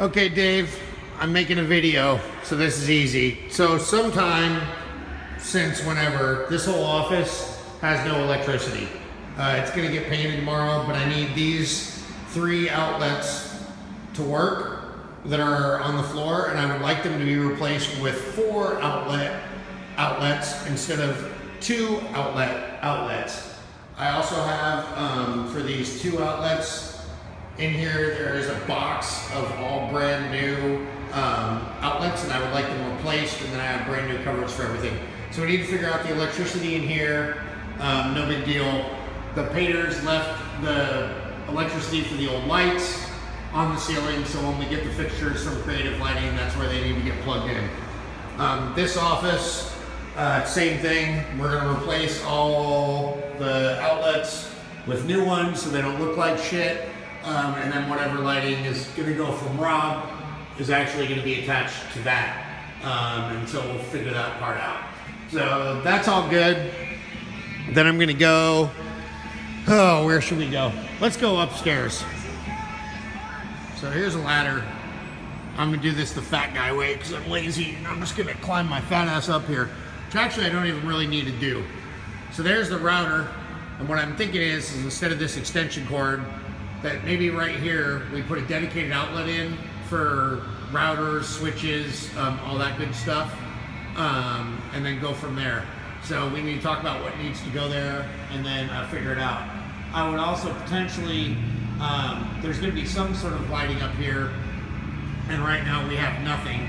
Okay, Dave, I'm making a video, so this is easy. So sometime since whenever, this whole office has no electricity. It's gonna get painted tomorrow, but I need these 3 outlets to work that are on the floor, and I would like them to be replaced with 4 outlets instead of 2 outlets. I also have, for these 2 outlets, in here there is a box of all brand new outlets, and I would like them replaced, and then I have brand new covers for everything. So we need to figure out the electricity in here. No big deal. The painters left the electricity for the old lights on the ceiling, so when we get the fixtures from Creative Lighting, that's where they need to get plugged in. This office, same thing. We're going to replace all the outlets with new ones so they don't look like shit. And then whatever lighting is going to go from Rob is actually going to be attached to that. And so we'll figure that part out. So that's all good. Then I'm going to go, where should we go? Let's go upstairs. So here's a ladder. I'm going to do this the fat guy way because I'm lazy, and I'm just going to climb my fat ass up here, which actually I don't even really need to do. So there's the router. And what I'm thinking is instead of this extension cord, that maybe right here we put a dedicated outlet in for routers, switches, all that good stuff, and then go from there. So we need to talk about what needs to go there and then figure it out. I would also potentially, there's going to be some sort of lighting up here, and right now we have nothing.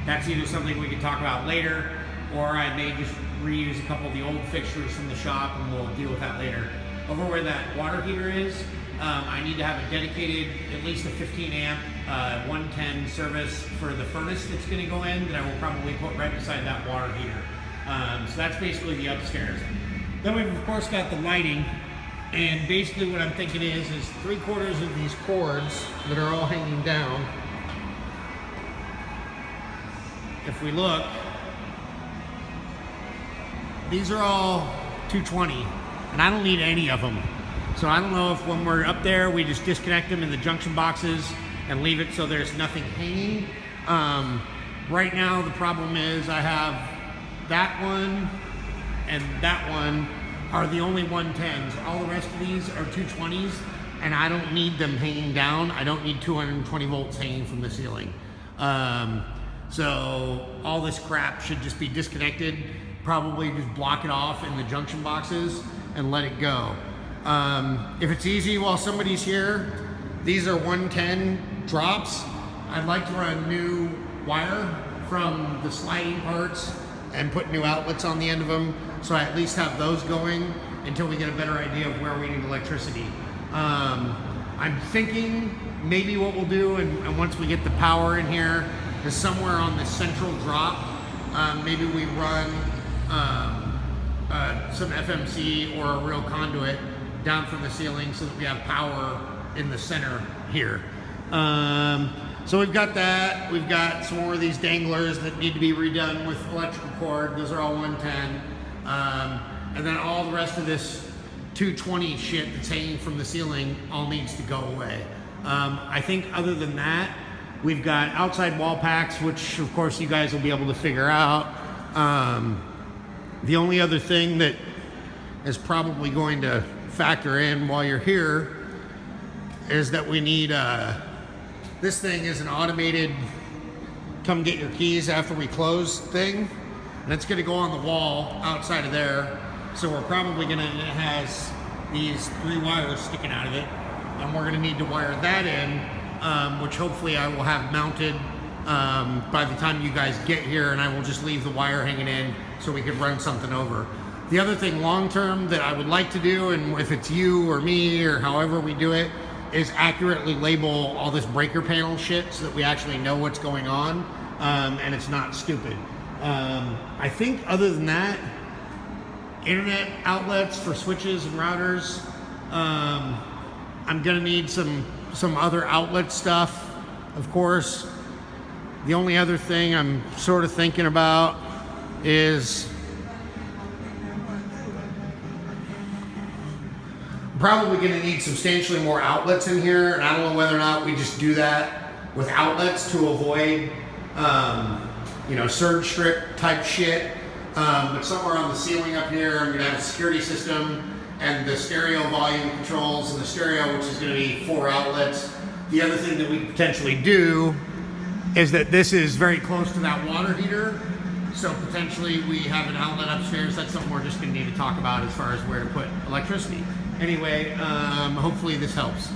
That's either something we can talk about later, or I may just reuse a couple of the old fixtures from the shop and we'll deal with that later. Over where that water heater is, I need to have a dedicated, at least a 15 amp, 110 service for the furnace that's going to go in that I will probably put right beside that water heater. So that's basically the upstairs. Then we've of course got the lighting, and basically what I'm thinking is 3/4 of these cords that are all hanging down. If we look, these are all 220, and I don't need any of them. So I don't know if when we're up there, we just disconnect them in the junction boxes and leave it so there's nothing hanging. Right now, the problem is I have that one and that one are the only 110s. All the rest of these are 220s, and I don't need them hanging down. I don't need 220 volts hanging from the ceiling. So all this crap should just be disconnected, probably just block it off in the junction boxes and let it go. If it's easy while somebody's here, these are 110 drops. I'd like to run new wire from the sliding parts and put new outlets on the end of them, so I at least have those going until we get a better idea of where we need electricity. I'm thinking maybe what we'll do, and once we get the power in here, is somewhere on the central drop, maybe we run some FMC or a real conduit down from the ceiling so that we have power in the center here. So we've got that. We've got some more of these danglers that need to be redone with electrical cord. Those are all 110. And then all the rest of this 220 shit that's hanging from the ceiling all needs to go away. I think other than that, we've got outside wall packs, which of course you guys will be able to figure out. The only other thing that is probably going to factor in while you're here is that we need this thing is an automated come get your keys after we close thing, and it's going to go on the wall outside of there. So we're probably going to, it has these 3 wires sticking out of it, and we're going to need to wire that in, which hopefully I will have mounted by the time you guys get here, and I will just leave the wire hanging in so we can run something over. The other thing long term that I would like to do, and if it's you or me or however we do it, is accurately label all this breaker panel shit so that we actually know what's going on, and it's not stupid. I think other than that, internet outlets for switches and routers, I'm gonna need some other outlet stuff, of course. The only other thing I'm sort of thinking about is probably going to need substantially more outlets in here, and I don't know whether or not we just do that with outlets to avoid, you know, surge strip type shit. But somewhere on the ceiling up here, I'm gonna have a security system and the stereo volume controls and the stereo, which is gonna be 4 outlets. The other thing that we could potentially do is that this is very close to that water heater. So potentially we have an outlet upstairs. That's something we're just gonna need to talk about as far as where to put electricity. Anyway, hopefully this helps.